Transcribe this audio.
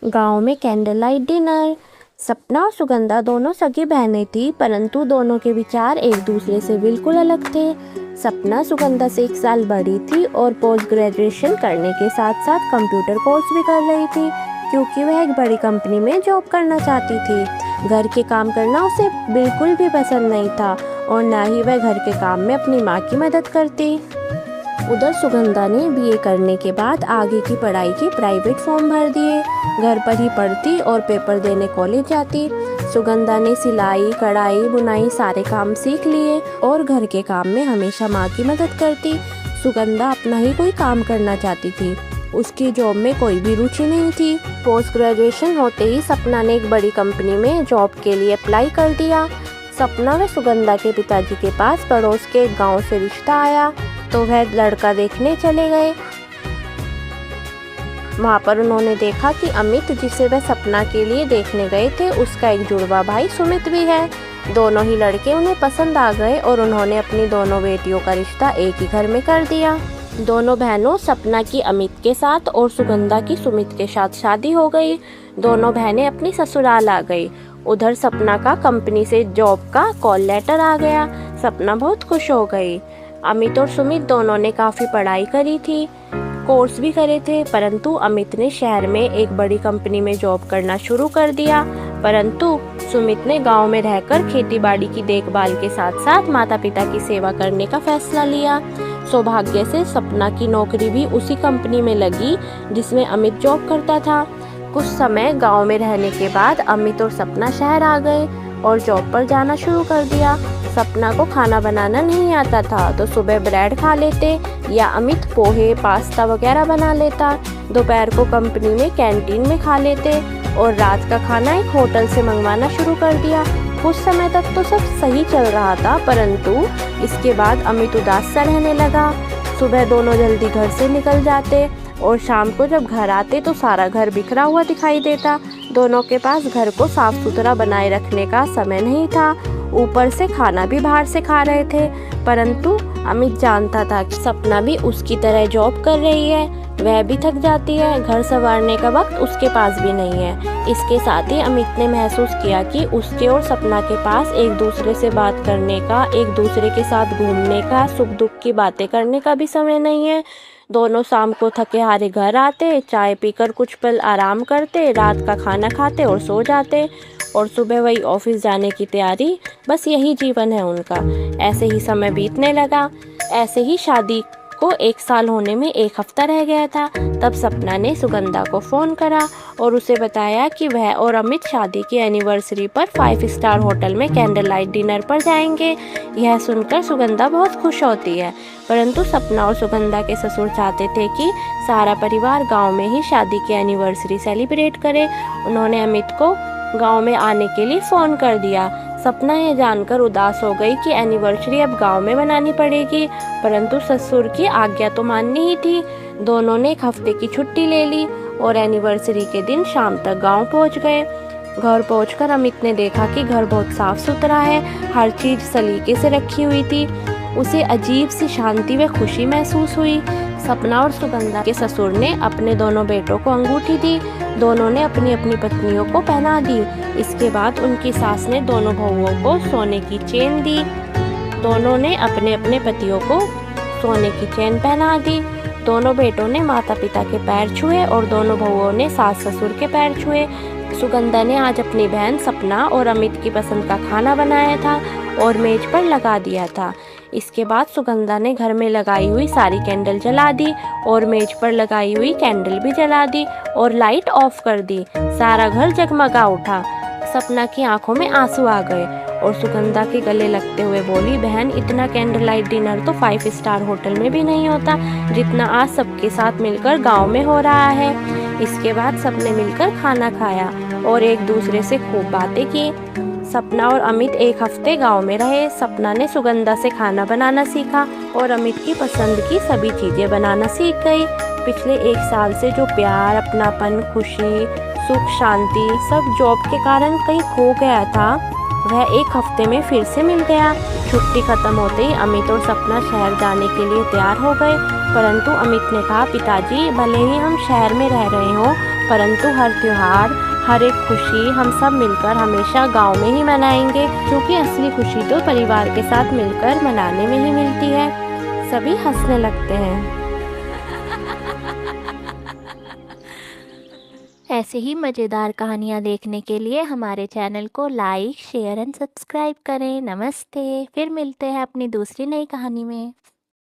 गांव में candle light dinner. सपना और सुगंधा दोनों सगी बहनें थी, परंतु दोनों के विचार एक दूसरे से बिल्कुल अलग थे। सपना सुगंधा से 1 साल बड़ी थी और पोस्ट ग्रेजुएशन करने के साथ साथ कंप्यूटर कोर्स भी कर रही थी, क्योंकि वह एक बड़ी कंपनी में जॉब करना चाहती थी। घर के काम करना उसे बिल्कुल भी पसंद नहीं था और ना ही वह घर के काम में अपनी माँ की मदद करती। उधर सुगंधा ने बीए करने के बाद आगे की पढ़ाई के प्राइवेट फॉर्म भर दिए। घर पर ही पढ़ती और पेपर देने कॉलेज जाती। सुगंधा ने सिलाई, कढ़ाई, बुनाई सारे काम सीख लिए और घर के काम में हमेशा माँ की मदद करती। सुगंधा अपना ही कोई काम करना चाहती थी, उसकी जॉब में कोई भी रुचि नहीं थी। पोस्ट ग्रेजुएशन होते ही सपना ने एक बड़ी कंपनी में जॉब के लिए अप्लाई कर दिया। सपना व सुगंधा के पिताजी के पास पड़ोस के एक गाँव से रिश्ता आया, तो वह लड़का देखने चले गए। वहाँ पर उन्होंने देखा कि अमित, जिसे वह सपना के लिए देखने गए थे, उसका एक जुड़वा भाई सुमित भी है। दोनों ही लड़के उन्हें पसंद आ गए और उन्होंने अपनी दोनों बेटियों का रिश्ता एक ही घर में कर दिया। दोनों बहनों, सपना की अमित के साथ और सुगंधा की सुमित के साथ शादी हो गई। दोनों बहनें अपनी ससुराल आ गई। उधर सपना का कंपनी से जॉब का कॉल लेटर आ गया। सपना बहुत खुश हो गई। अमित और सुमित दोनों ने काफ़ी पढ़ाई करी थी, कोर्स भी करे थे, परंतु अमित ने शहर में एक बड़ी कंपनी में जॉब करना शुरू कर दिया, परंतु सुमित ने गांव में रहकर खेतीबाड़ी की देखभाल के साथ साथ माता पिता की सेवा करने का फैसला लिया। सौभाग्य से सपना की नौकरी भी उसी कंपनी में लगी जिसमें अमित जॉब करता था। कुछ समय गाँव में रहने के बाद अमित और सपना शहर आ गए और जॉब पर जाना शुरू कर दिया। सपना को खाना बनाना नहीं आता था, तो सुबह ब्रेड खा लेते या अमित पोहे, पास्ता वगैरह बना लेता। दोपहर को कंपनी में कैंटीन में खा लेते और रात का खाना एक होटल से मंगवाना शुरू कर दिया। कुछ समय तक तो सब सही चल रहा था, परंतु इसके बाद अमित उदास सा रहने लगा। सुबह दोनों जल्दी घर से निकल जाते और शाम को जब घर आते तो सारा घर बिखरा हुआ दिखाई देता। दोनों के पास घर को साफ सुथरा बनाए रखने का समय नहीं था, ऊपर से खाना भी बाहर से खा रहे थे। परंतु अमित जानता था कि सपना भी उसकी तरह जॉब कर रही है, वह भी थक जाती है, घर संवारने का वक्त उसके पास भी नहीं है। इसके साथ ही अमित ने महसूस किया कि उसके और सपना के पास एक दूसरे से बात करने का, एक दूसरे के साथ घूमने का, सुख दुख की बातें करने का भी समय नहीं है। दोनों शाम को थके हारे घर आते, चाय पीकर कुछ पल आराम करते, रात का खाना खाते और सो जाते और सुबह वही ऑफिस जाने की तैयारी। बस यही जीवन है उनका। ऐसे ही समय बीतने लगा। ऐसे ही शादी को 1 साल होने में 1 हफ्ता रह गया था। तब सपना ने सुगंधा को फ़ोन करा और उसे बताया कि वह और अमित शादी की एनिवर्सरी पर 5 स्टार होटल में कैंडल लाइट डिनर पर जाएंगे। यह सुनकर सुगंधा बहुत खुश होती है, परंतु सपना और सुगंधा के ससुर चाहते थे कि सारा परिवार गांव में ही शादी की एनिवर्सरी सेलिब्रेट करे। उन्होंने अमित को गांव में आने के लिए फ़ोन कर दिया। सपना ये जानकर उदास हो गई कि एनिवर्सरी अब गांव में मनानी पड़ेगी, परंतु ससुर की आज्ञा तो माननी ही थी। दोनों ने 1 हफ्ते की छुट्टी ले ली और एनिवर्सरी के दिन शाम तक गांव पहुंच गए। घर पहुंचकर अमित ने देखा कि घर बहुत साफ सुथरा है, हर चीज़ सलीके से रखी हुई थी। उसे अजीब सी शांति व खुशी महसूस हुई। सपना और सुगंधा के ससुर ने अपने दोनों बेटों को अंगूठी दी। दोनों ने अपनी अपनी पत्नियों को पहना दी। इसके बाद उनकी सास ने दोनों बहुओं को सोने की चेन दी। दोनों ने अपने अपने पतियों को सोने की चेन पहना दी। दोनों बेटों ने माता पिता के पैर छुए और दोनों बहुओं ने सास ससुर के पैर छुए। सुगंधा ने आज अपनी बहन सपना और अमित की पसंद का खाना बनाया था और मेज पर लगा दिया था। इसके बाद सुगंधा ने घर में लगाई हुई सारी कैंडल जला दी और मेज पर लगाई हुई कैंडल भी जला दी और लाइट ऑफ कर दी। सारा घर जगमगा उठा। सपना की आंखों में आंसू आ गए और सुगंधा के गले लगते हुए बोली, बहन, इतना कैंडल लाइट डिनर तो 5 स्टार होटल में भी नहीं होता जितना आज सबके साथ मिलकर गांव में हो रहा है। इसके बाद सबने मिलकर खाना खाया और एक दूसरे से खूब बातें की। सपना और अमित 1 हफ्ते गांव में रहे। सपना ने सुगंधा से खाना बनाना सीखा और अमित की पसंद की सभी चीज़ें बनाना सीख गई। पिछले 1 साल से जो प्यार, अपनापन, खुशी, सुख, शांति सब जॉब के कारण कहीं खो गया था, वह 1 हफ्ते में फिर से मिल गया। छुट्टी खत्म होते ही अमित और सपना शहर जाने के लिए तैयार हो गए, परंतु अमित ने कहा, पिताजी, भले ही हम शहर में रह रहे हों, परंतु हर त्योहार, हर एक खुशी हम सब मिलकर हमेशा गांव में ही मनाएंगे, क्योंकि असली खुशी तो परिवार के साथ मिलकर मनाने में ही मिलती है। सभी हंसने लगते हैं। ऐसे ही मज़ेदार कहानियाँ देखने के लिए हमारे चैनल को लाइक, शेयर एंड सब्सक्राइब करें। नमस्ते, फिर मिलते हैं अपनी दूसरी नई कहानी में।